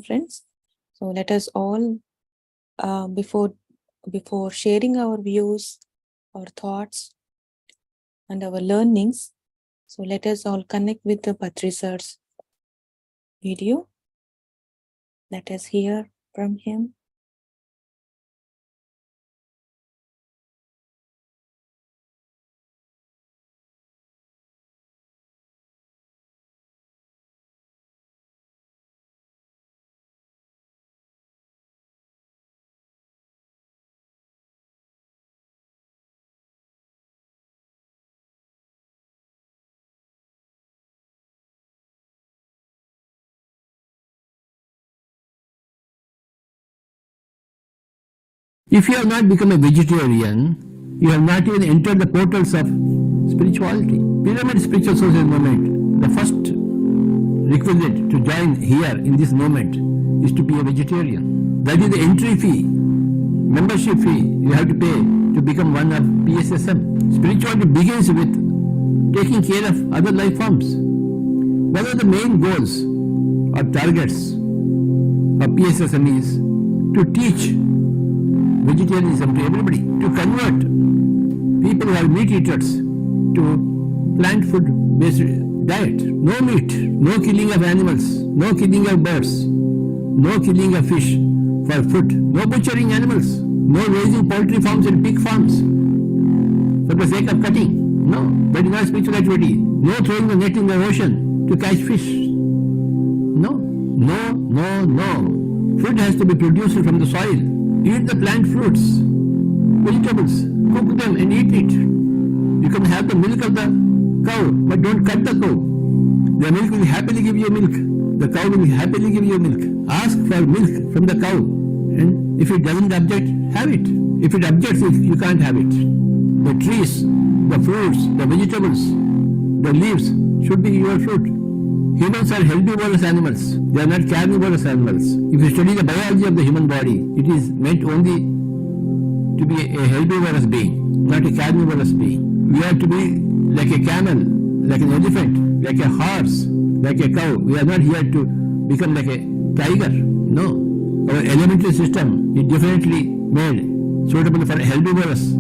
friends. So let us all, before sharing our views, our thoughts, and our learnings, so let us all connect with the Patri sir's video. Let us hear from him. If you have not become a vegetarian, you have not even entered the portals of spirituality. Pyramid spiritual social movement, the first requisite to join here in this moment is to be a vegetarian. That is the entry fee, membership fee you have to pay to become one of PSSM. Spirituality begins with taking care of other life forms. One of the main goals or targets of PSSM is to teach vegetarianism to everybody, to convert people who are meat eaters to plant food based diet. No meat, no killing of animals, no killing of birds, no killing of fish for food, no butchering animals, no raising poultry farms and pig farms for the sake of cutting. No, that is not spiritual activity. No throwing the net in the ocean to catch fish. No, no, no, no. Food has to be produced from the soil. Eat the plant fruits, vegetables, cook them and eat it. You can have the milk of the cow, but don't cut the cow. The milk will happily give you milk. The cow will happily give you milk. Ask for milk from the cow, and if it doesn't object, have it. If it objects, you can't have it. The trees, the fruits, the vegetables, the leaves should be your fruit. Humans are herbivorous animals. They are not carnivorous animals. If you study the biology of the human body, it is meant only to be a herbivorous being, not a carnivorous being. We are to be like a camel, like an elephant, like a horse, like a cow. We are not here to become like a tiger. No. Our elementary system is definitely made suitable for herbivorous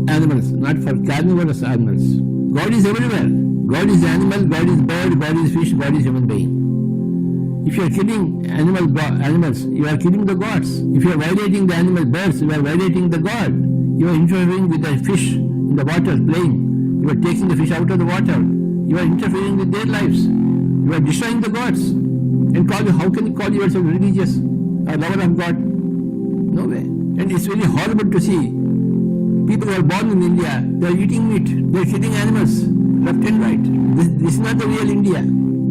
animals, not for carnivorous animals. God is everywhere. God is animal, God is bird, God is fish, God is human being. If you are killing animals, you are killing the gods. If you are violating the animal birds, you are violating the god. You are interfering with the fish in the water playing. You are taking the fish out of the water. You are interfering with their lives. You are destroying the gods. And how can you call yourself religious or lover of God? No way. And it's very horrible to see people who are born in India, they are eating meat, they are killing animals left and right. This is not the real India.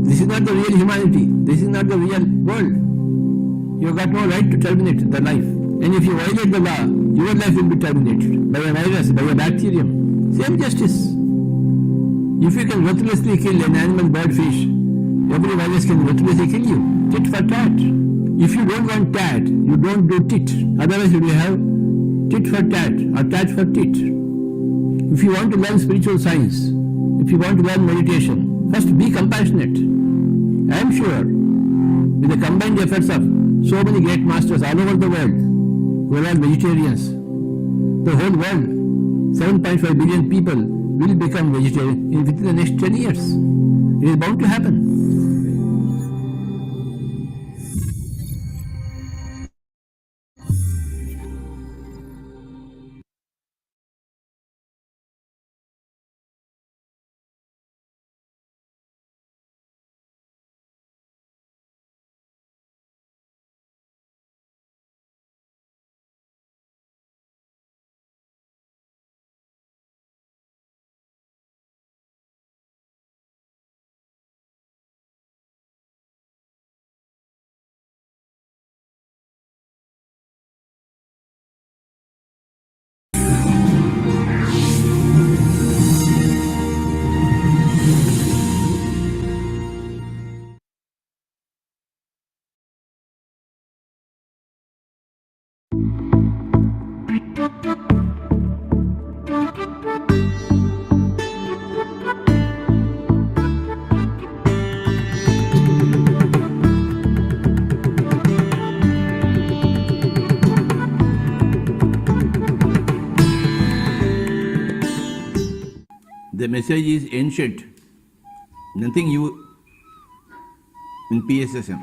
This is not the real humanity. This is not the real world. You have got no right to terminate the life. And if you violate the law, your life will be terminated by a virus, by a bacterium. Same justice. If you can ruthlessly kill an animal, bird, fish, every virus can ruthlessly kill you. Tit for tat. If you don't want tat, you don't do tit. Otherwise you will have tit for tat or tat for tit. If you want to learn spiritual science, if you want to learn meditation, first be compassionate. I am sure with the combined efforts of so many great masters all over the world who are all vegetarians, the whole world, 7.5 billion people will become vegetarian within the next 10 years. It is bound to happen. message is ancient. Nothing new in PSSM.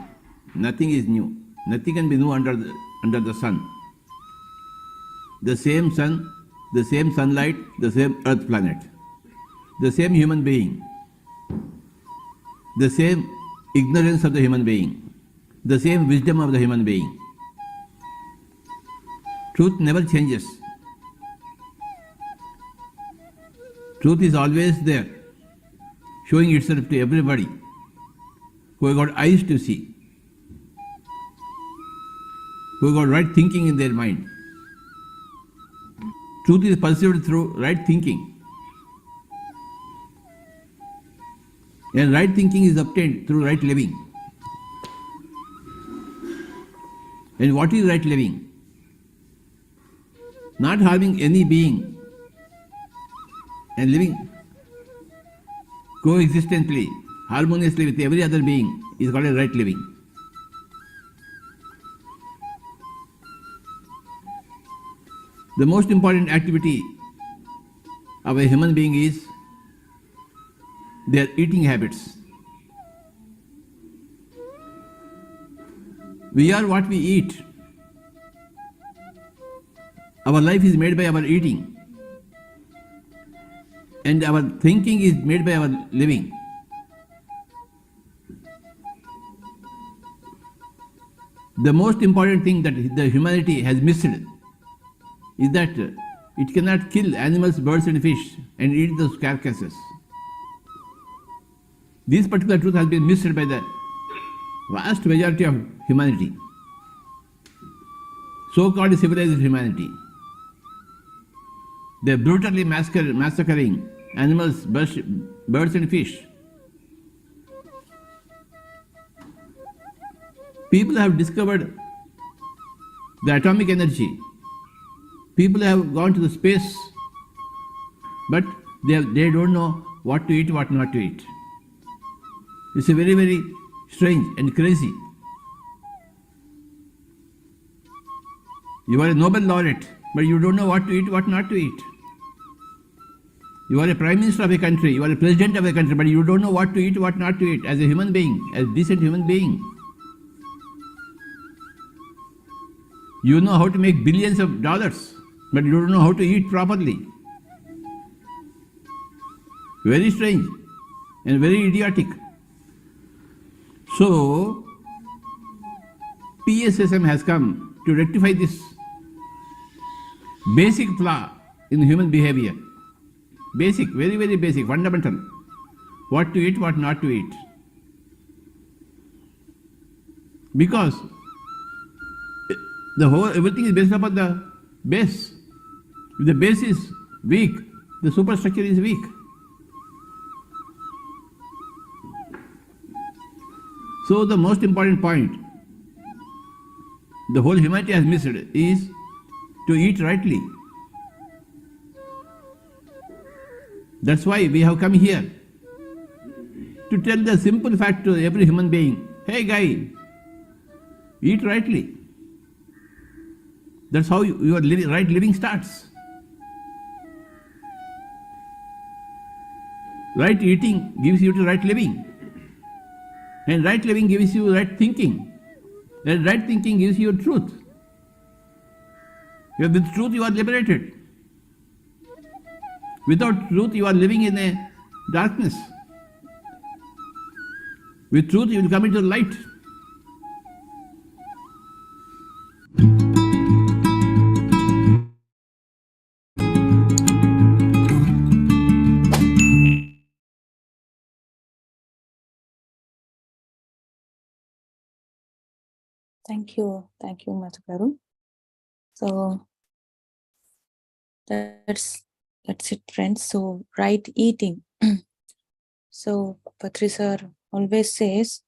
Nothing is new. Nothing can be new under the sun. The same sun, the same sunlight, the same earth planet, the same human being, the same ignorance of the human being, the same wisdom of the human being. Truth never changes. Truth is always there, showing itself to everybody who have got eyes to see, who have got right thinking in their mind. Truth is perceived through right thinking. And right thinking is obtained through right living. And what is right living? Not harming any being and living coexistently, harmoniously with every other being is called a right living. The most important activity of a human being is their eating habits. We are what we eat. Our life is made by our eating, and our thinking is made by our living. The most important thing that the humanity has missed is that it cannot kill animals, birds and fish and eat those carcasses. This particular truth has been missed by the vast majority of humanity, so-called civilized humanity. They are brutally massacring animals, birds and fish. People have discovered the atomic energy. People have gone to the space, but they don't know what to eat, what not to eat. It's a very, very strange and crazy. You are a Nobel laureate, but you don't know what to eat, what not to eat. You are a prime minister of a country, you are a president of a country, but you don't know what to eat, what not to eat as a human being, as a decent human being. You know how to make billions of dollars, but you don't know how to eat properly. Very strange and very idiotic. So, PSSM has come to rectify this basic flaw in human behavior. Basic, very, very basic, fundamental. What to eat, what not to eat. Because everything is based upon the base. If the base is weak, the superstructure is weak. So the most important point the whole humanity has missed is to eat rightly. That's why we have come here to tell the simple fact to every human being, hey guy, eat rightly. That's how your right living starts. Right eating gives you to right living. And right living gives you right thinking. And right thinking gives you truth. With truth you are liberated. Without truth you are living in a darkness. With truth you will come into the light. Thank you, Madhugaru. So that's it, friends. So right eating. So Patri sir always says,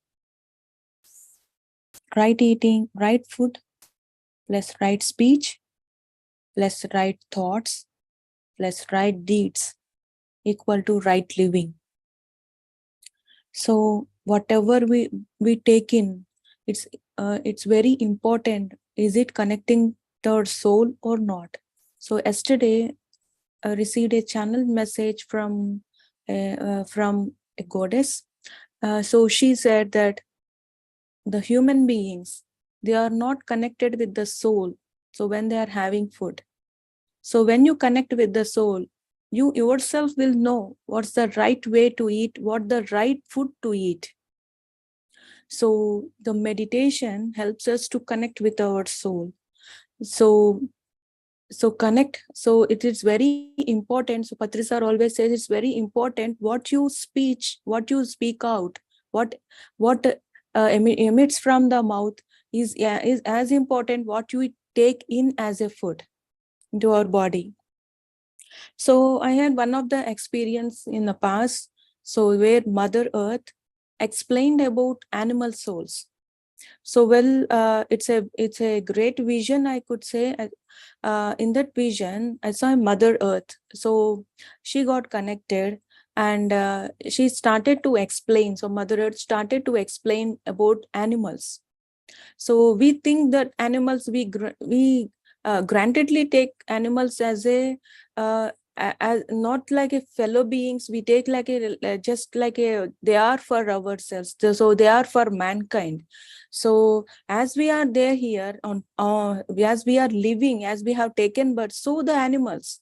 right eating, right food, plus right speech, plus right thoughts, plus right deeds equal to right living. So whatever we take in, it's very important. Is it connecting to our soul or not? So yesterday I received a channel message from from a goddess. So she said that the human beings, they are not connected with the soul. So when they are having food, so when you connect with the soul, you yourself will know what's the right way to eat, what the right food to eat. So the meditation helps us to connect with our soul. So connect. So it is very important. So Patri sir always says it's very important what you speak out, what emits from the mouth is, yeah, is as important what you take in as a food into our body. So I had one of the experience in the past, so where Mother Earth explained about animal souls. So well, it's a great vision, I could say. In that vision, I saw Mother Earth. So she got connected and she started to explain. So Mother Earth started to explain about animals. So we think that animals, we grantedly take animals as as not like a fellow beings. We take like a just like a, they are for ourselves. So they are for mankind. So as we are there here on, as we are living, as we have taken birth, so the animals.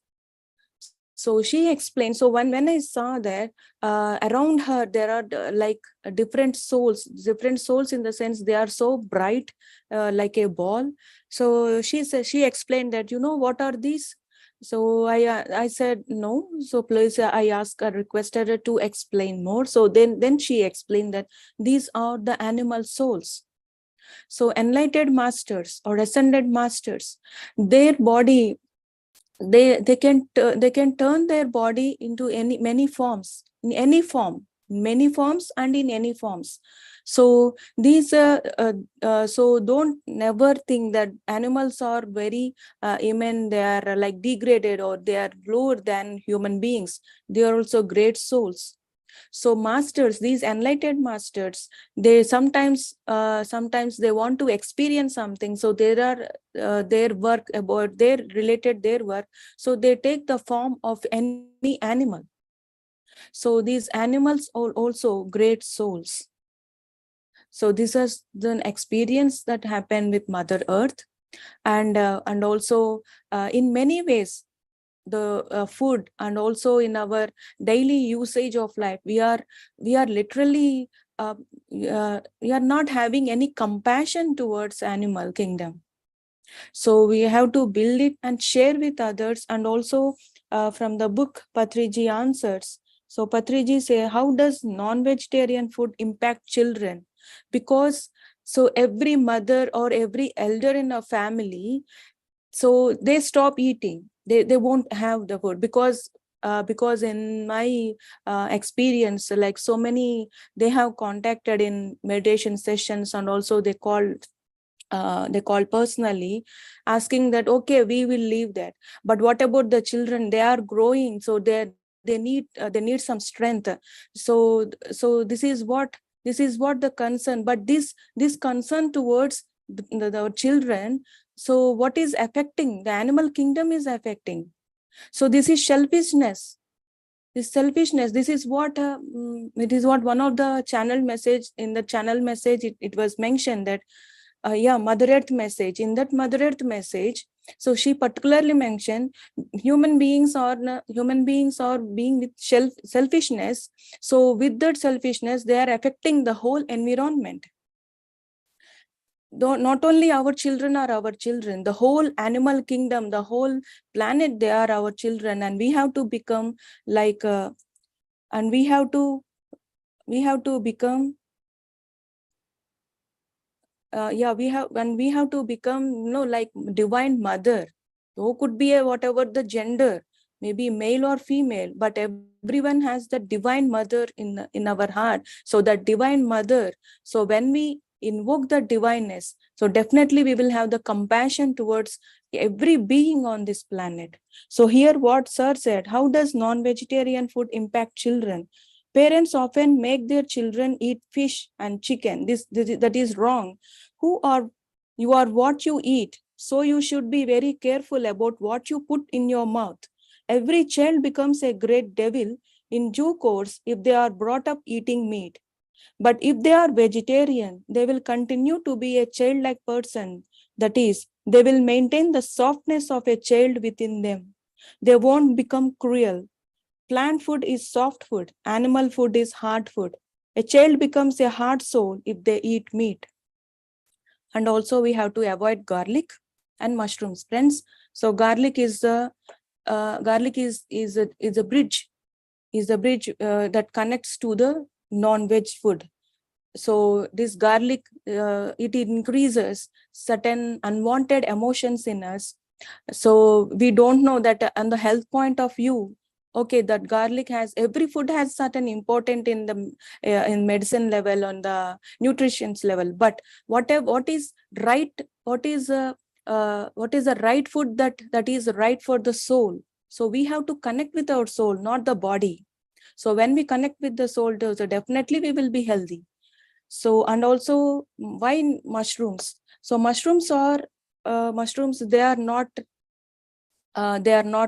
So she explained. So when I saw that around her there are like different souls in the sense they are so bright, like a ball. So she explained that, what are these? So I said no. So please, I requested her to explain more. So then she explained that these are the animal souls. So enlightened masters or ascended masters, their body, they can turn their body into many forms, in any form, many forms and in any forms. So these so don't never think that animals are very they are like degraded or they are lower than human beings. They are also great souls. So masters, these enlightened masters, they sometimes they want to experience something. So there are their work about their related their work. So they take the form of any animal. So these animals are also great souls. So this is the experience that happened with Mother Earth. And also in many ways, the food and also in our daily usage of life, we are literally we are not having any compassion towards animal kingdom. So we have to build it and share with others. And also from the book Patriji answers, so Patriji say, how does non-vegetarian food impact children? Because so every mother or every elder in a family, so they stop eating, they won't have the food. Because in my experience, like so many, they have contacted in meditation sessions, and also they call personally, asking that, okay, we will leave that, but what about the children? They are growing, so they need some strength. So this is what the concern. But this concern towards the children, so what is affecting? The animal kingdom is affecting. So this is selfishness. This is what it is what one of the channel message, in the channel message, it was mentioned that Mother Earth message. In that Mother Earth message, so she particularly mentioned human beings are being with selfishness. So with that selfishness, they are affecting the whole environment. Not only our children are our children, the whole animal kingdom, the whole planet, they are our children. And we have to become like and we have to become we have to become, like divine mother, who could be a whatever the gender, maybe male or female, but everyone has the divine mother in our heart. So that divine mother, so when we invoke the divineness, so definitely we will have the compassion towards every being on this planet. So here what sir said, how does non-vegetarian food impact children? Parents often make their children eat fish and chicken. That is wrong. You are what you eat. So you should be very careful about what you put in your mouth. Every child becomes a great devil in due course if they are brought up eating meat. But if they are vegetarian, they will continue to be a childlike person. That is, they will maintain the softness of a child within them. They won't become cruel. Plant food is soft food, animal food is hard food. A child becomes a hard soul if they eat meat. And also we have to avoid garlic and mushrooms, friends. So garlic is a bridge, that connects to the non-veg food. So this garlic, it increases certain unwanted emotions in us. So we don't know that on the health point of view, okay, that garlic has, every food has certain important in the in medicine level, on the nutrition level. But what is right, what is the right food that is right for the soul? So we have to connect with our soul, not the body. So when we connect with the soul, so definitely we will be healthy. So, and also why mushrooms? So mushrooms are they are not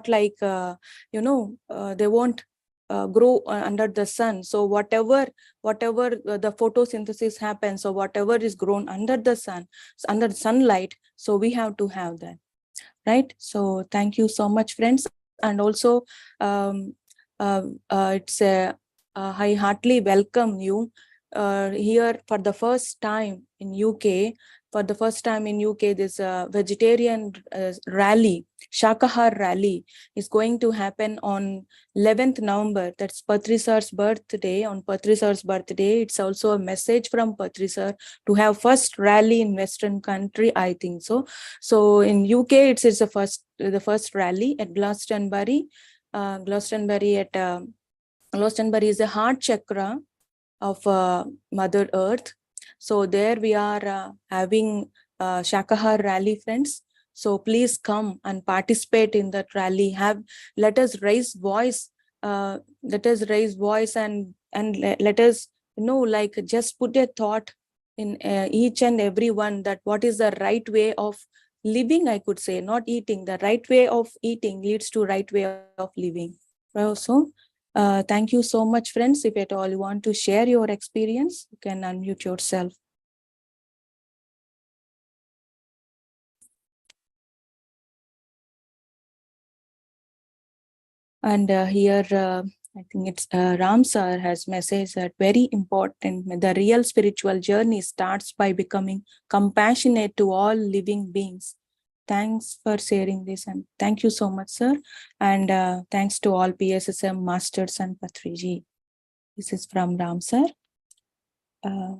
like they won't grow under the sun. So whatever the photosynthesis happens, so whatever is grown under the sun, under sunlight, so we have to have that, right? So thank you so much, friends. And also it's I heartily welcome you here for the first time in UK. For the first time in UK, this vegetarian rally, Shakahar rally, is going to happen on 11th November. That's Patri Sir's birthday. On Patri Sir's birthday, it's also a message from Patri Sir to have first rally in Western country, I think so. So in UK, it's the first rally at Glastonbury. Glastonbury is a heart chakra of Mother Earth. So there we are having Shakahar rally, friends. So please come and participate in that rally. Let us raise voice. Let us raise voice and let us like just put a thought in each and every one, that what is the right way of living, I could say, not eating. The right way of eating leads to right way of living. So thank you so much, friends. If at all you want to share your experience, you can unmute yourself. And here, I think it's Ram Sir has messaged that very important. The real spiritual journey starts by becoming compassionate to all living beings. Thanks for sharing this, and thank you so much, sir. And thanks to all PSSM masters and Patriji. This is from Ram Sir.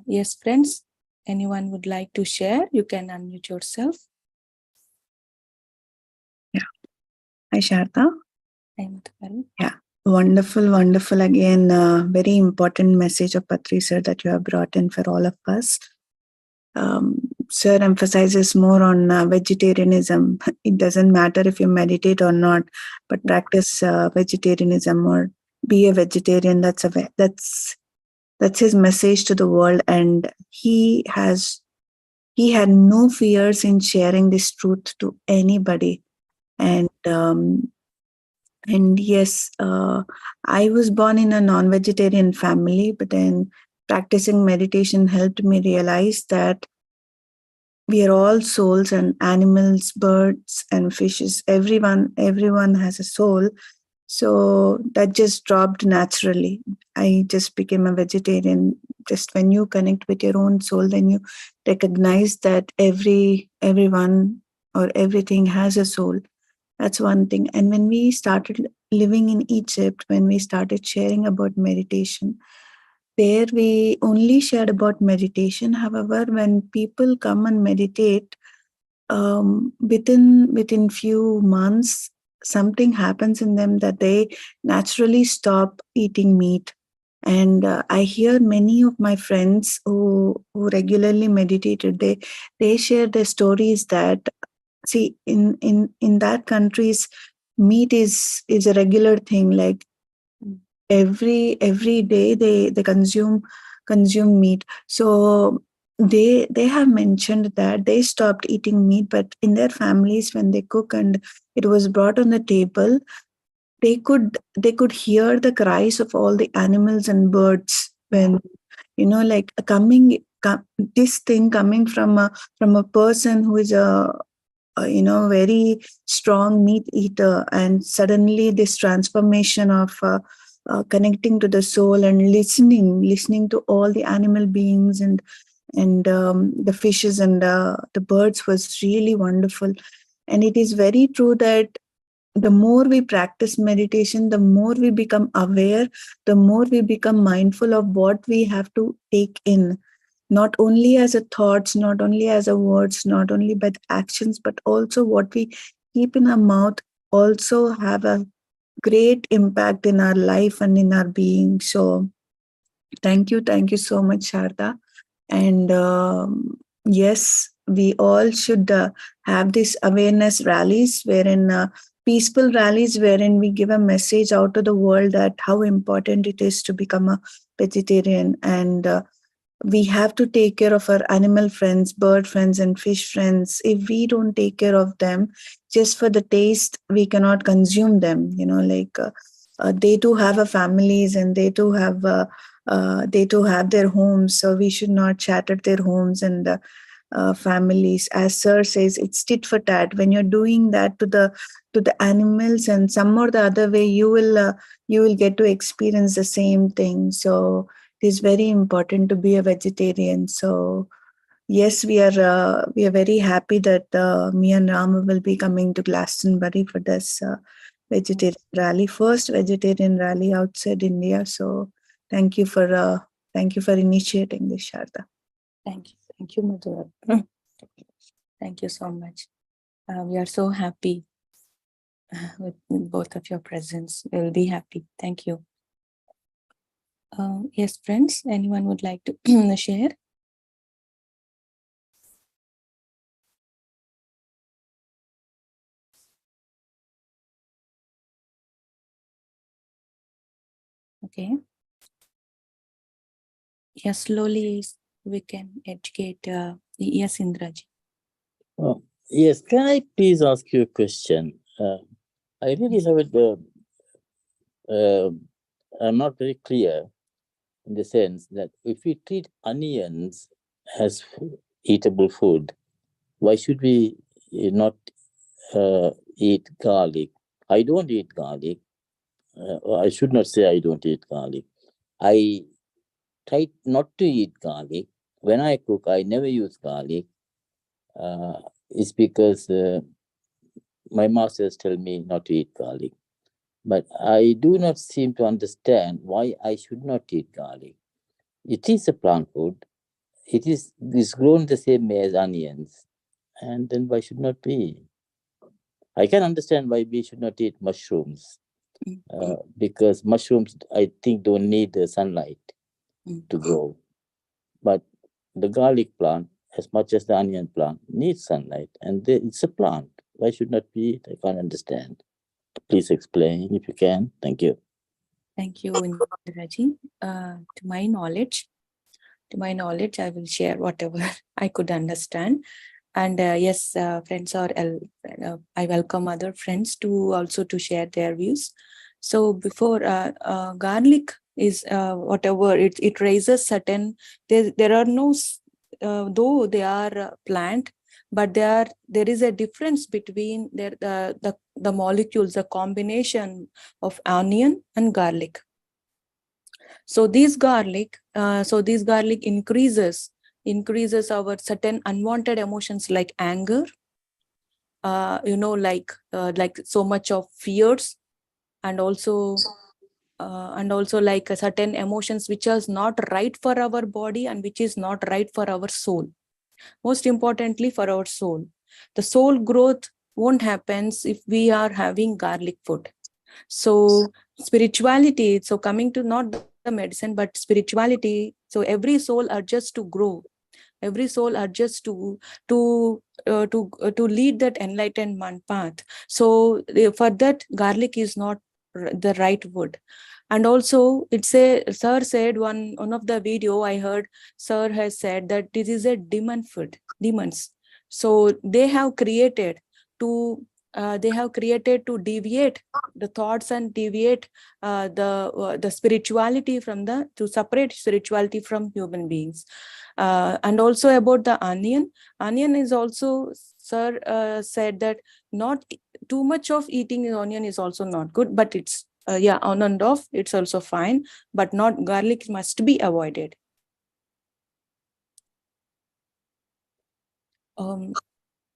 Yes, friends, anyone would like to share? You can unmute yourself. Yeah. Hi, Sharda. Yeah. Wonderful. Again, very important message of Patri sir that you have brought in for all of us. Sir emphasizes more on vegetarianism. It doesn't matter if you meditate or not, but practice vegetarianism or be a vegetarian. That's his message to the world, and he had no fears in sharing this truth to anybody. And yes, I was born in a non-vegetarian family, but then practicing meditation helped me realize that we are all souls, and animals, birds, and fishes. Everyone has a soul. So that just dropped naturally. I just became a vegetarian. Just when you connect with your own soul, then you recognize that everyone or everything has a soul. That's one thing. And when we started living in Egypt, when we started sharing about meditation, there we only shared about meditation. However, when people come and meditate, within few months, something happens in them that they naturally stop eating meat. And I hear many of my friends who regularly meditated, they share their stories that, see, in that countries, meat is a regular thing. Like every day they consume meat. So they have mentioned that they stopped eating meat, but in their families, when they cook and it was brought on the table, they could hear the cries of all the animals and birds when, like this thing coming from a person who is a very strong meat eater, and suddenly this transformation of connecting to the soul and listening to all the animal beings and the fishes and the birds was really wonderful. And it is very true that the more we practice meditation, the more we become aware, the more we become mindful of what we have to take in, not only as a thoughts, not only as a words, not only by the actions, but also what we keep in our mouth also have a great impact in our life and in our being. So thank you so much, Sharda. And yes, we all should have these awareness rallies, wherein peaceful rallies, wherein we give a message out to the world that how important it is to become a vegetarian. And we have to take care of our animal friends, bird friends, and fish friends. If we don't take care of them just for the taste, we cannot consume them. They too have a families, and they too have their homes. So we should not shatter their homes and families. As Sir says, it's tit for tat. When you're doing that to the animals, and some or the other way, you will get to experience the same thing. So it is very important to be a vegetarian. So yes, we are very happy that me and Rama will be coming to Glastonbury for this vegetarian rally, first vegetarian rally outside India. So thank you for initiating this, Sharda. Thank you, Madhur. Thank you so much. We are so happy with both of your presence. We'll be happy. Thank you. Yes, friends, anyone would like to share? Okay. Yes, slowly we can educate. Yes, Indraji. Yes, can I please ask you a question? I really have I'm not very clear in the sense that if we treat onions as eatable food, why should we not eat garlic? I don't eat garlic. I should not say I don't eat garlic. I try not to eat garlic. When I cook, I never use garlic. It's because my masters tell me not to eat garlic. But I do not seem to understand why I should not eat garlic. It is a plant food. It is grown the same way as onions. And then why should not be? I can understand why we should not eat mushrooms. Because mushrooms, I think, don't need sunlight to grow. But the garlic plant, as much as the onion plant, needs sunlight. And it's a plant. Why should not be eat? I can't understand. Please explain if you can. Thank you. Thank you, Indraji. To my knowledge, I will share whatever I could understand. And yes, friends, I welcome other friends to also to share their views. So before garlic is whatever it raises certain. There are no though they are plant, but there is a difference between the molecules, the combination of onion and garlic. So this garlic increases our certain unwanted emotions like anger, like so much of fears, and also like a certain emotions which is not right for our body and which is not right for our soul. Most importantly, for our soul, the soul growth won't happen if we are having garlic food. So spirituality, so coming to not the medicine but spirituality, so every soul adjusts to grow, every soul adjusts to lead that enlightenment path. So for that, garlic is not the right wood. And also sir said one of the video I heard, sir has said that this is a demon food, demons. So they have created to they have created to deviate the thoughts and deviate the spirituality from to separate spirituality from human beings. And also about the onion is also, sir said that not too much of eating onion is also not good, but it's yeah, on and off it's also fine, but not garlic must be avoided.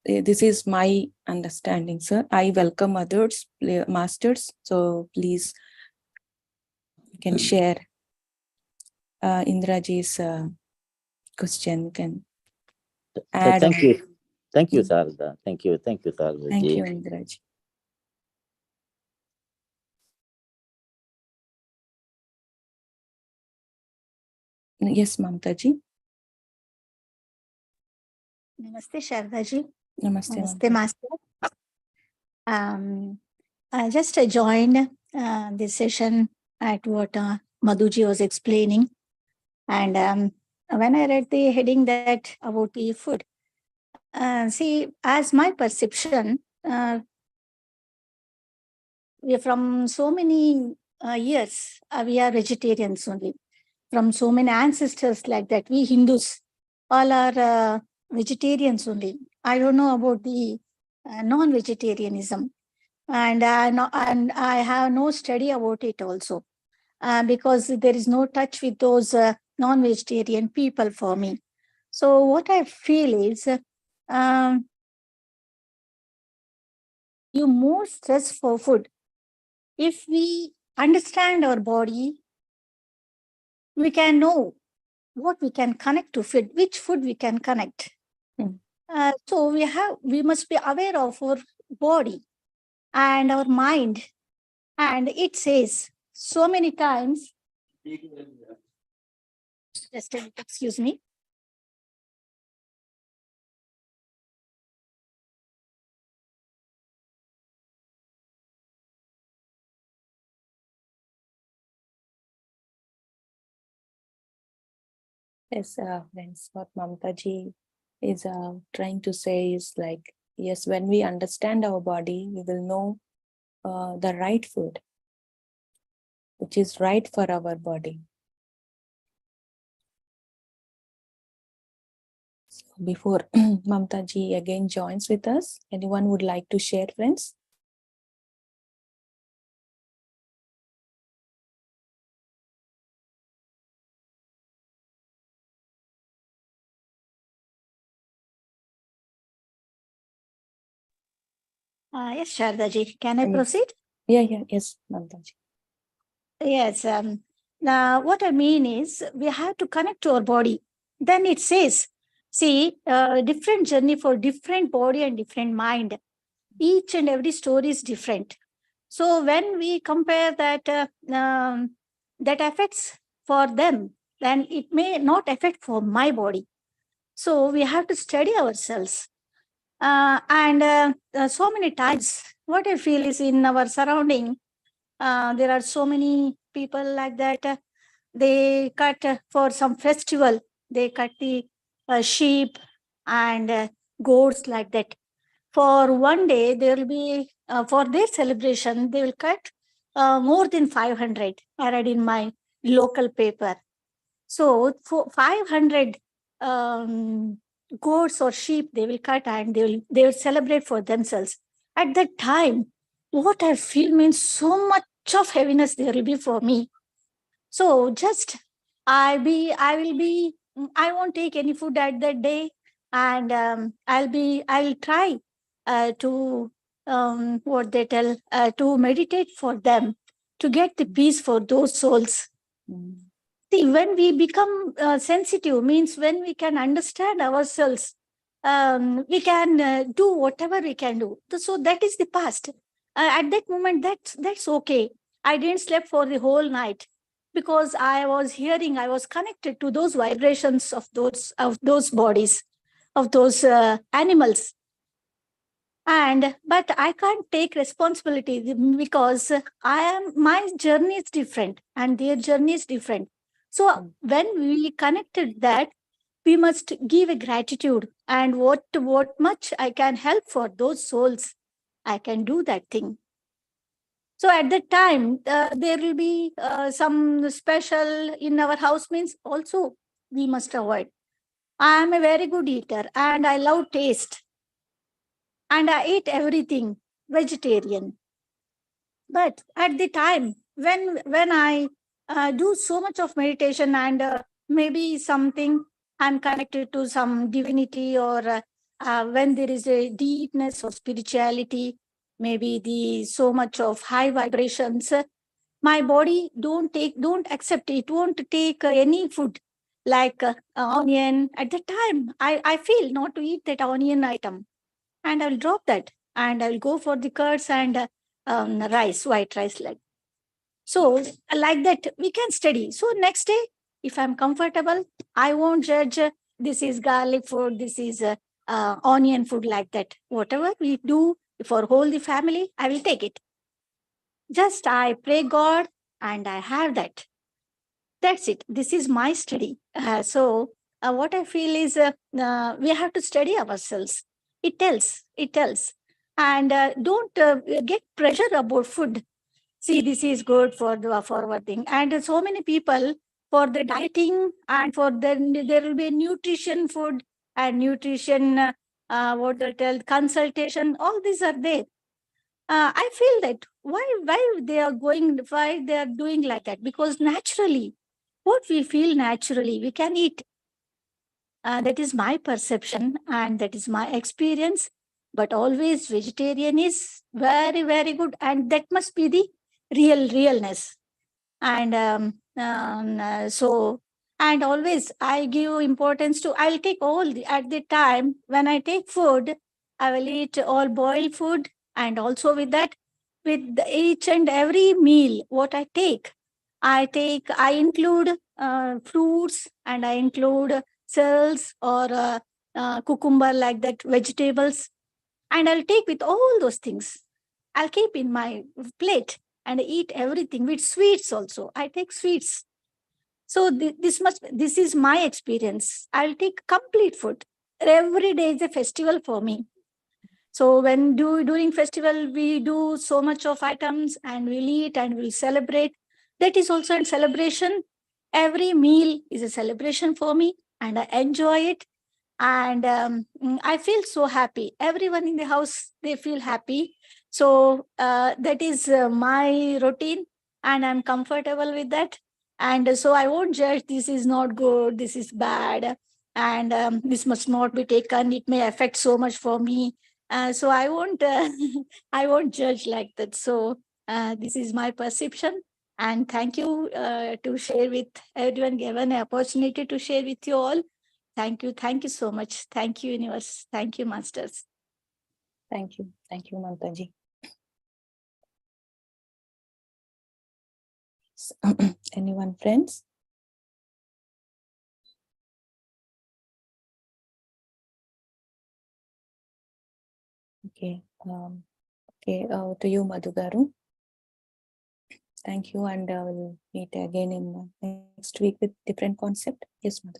This is my understanding, sir. I welcome others, masters. So please, you can share Indraji's question. Can add. Thank you. Thank you, Sarada. Thank you, Sarada. Thank you, Indraji. Yes, Mamtaji. Namaste, Shardaji. Namaste, Namaste, Master. I just joined this session at what Madhuji was explaining. And when I read the heading that about the food, see, as my perception, we from so many years, we are vegetarians only. From so many ancestors like that, we Hindus all are vegetarians only. I don't know about the non-vegetarianism, and I have no study about it also, because there is no touch with those non-vegetarian people for me. So what I feel is, you more stress for food. If we understand our body, we can know what we can connect to food, which food we can connect. So we must be aware of our body and our mind. And it says so many times, just a minute, excuse me. Yes, friends, what Mamtaji is trying to say is like, yes, when we understand our body, we will know the right food, which is right for our body. So before Mamtaji again joins with us, anyone would like to share, friends? Yes, Shardaji, can I proceed? Yes, Mamtaji. Yes. Now, what I mean is, we have to connect to our body. Then it says, see, different journey for different body and different mind. Each and every story is different. So when we compare that, that affects for them, then it may not affect for my body. So we have to study ourselves. And so many times, what I feel is in our surrounding, there are so many people like that. They cut for some festival, they cut the sheep and goats like that. For one day, there will be, for their celebration, they will cut more than 500. I read in my local paper. So for 500 goats or sheep, they will cut and they will celebrate for themselves. At that time, what I feel means so much of heaviness there will be for me. So just I won't take any food at that day, and I'll try to what they tell to meditate for them, to get the peace for those souls. See, when we become sensitive, means when we can understand ourselves, we can do whatever we can do. So that is the past. At that moment, that's okay. I didn't sleep for the whole night because I was connected to those vibrations of those bodies, of those animals. But I can't take responsibility because my journey is different and their journey is different. So when we connected that, we must give a gratitude and what much I can help for those souls. I can do that thing. So at that time, there will be some special in our house means also we must avoid. I am a very good eater and I love taste. And I eat everything vegetarian. But at the time when I do so much of meditation and maybe something I'm connected to some divinity or when there is a deepness of spirituality, maybe the so much of high vibrations, my body don't accept it, won't take any food like onion. At the time, I feel not to eat that onion item, and I'll drop that, and I'll go for the curds and rice, white rice like. So like that, we can study. So next day, if I'm comfortable, I won't judge. This is garlic food. This is onion food like that. Whatever we do for whole the family, I will take it. Just I pray God and I have that. That's it. This is my study. So what I feel is we have to study ourselves. It tells. And don't get pressure about food. See, this is good for the forward thing. And so many people for the dieting and for then there will be nutrition food and nutrition, what they tell, consultation, all these are there. I feel that why they are going, why they are doing like that, because naturally, what we feel naturally, we can eat. That is my perception and that is my experience. But always vegetarian is very, very good. And that must be the realness. And so, and always I give importance to, I'll take all at the time when I take food, I will eat all boiled food. And also with that, with each and every meal, what I include fruits and I include cells or cucumber like that, vegetables. And I'll take with all those things. I'll keep in my plate and eat everything with sweets also. I take sweets. So this is my experience. I'll take complete food. Every day is a festival for me. So when during festival, we do so much of items and we'll eat and we'll celebrate. That is also a celebration. Every meal is a celebration for me and I enjoy it. And I feel so happy. Everyone in the house, they feel happy. So that is my routine and I'm comfortable with that. And so I won't judge this is not good, this is bad, and this must not be taken. It may affect so much for me. So I won't, I won't judge like that. So this is my perception. And thank you to share with everyone, given an opportunity to share with you all. Thank you. Thank you so much. Thank you, universe. Thank you, masters. Thank you, Mamtaji. Anyone, friends? Okay. To you, Madhu Garu. Thank you, and we'll meet again in next week with different concept. Yes, Madhu.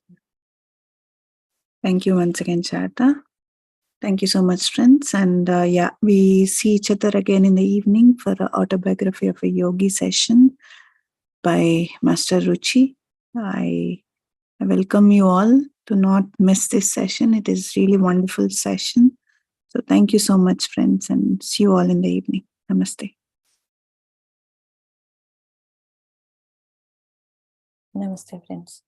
Thank you once again, Sharda. Thank you so much, friends. And yeah, we see each other again in the evening for the autobiography of a yogi session by Master Ruchi. I welcome you all to not miss this session. It is really wonderful session. So thank you so much, friends, and see you all in the evening. Namaste. Namaste, friends.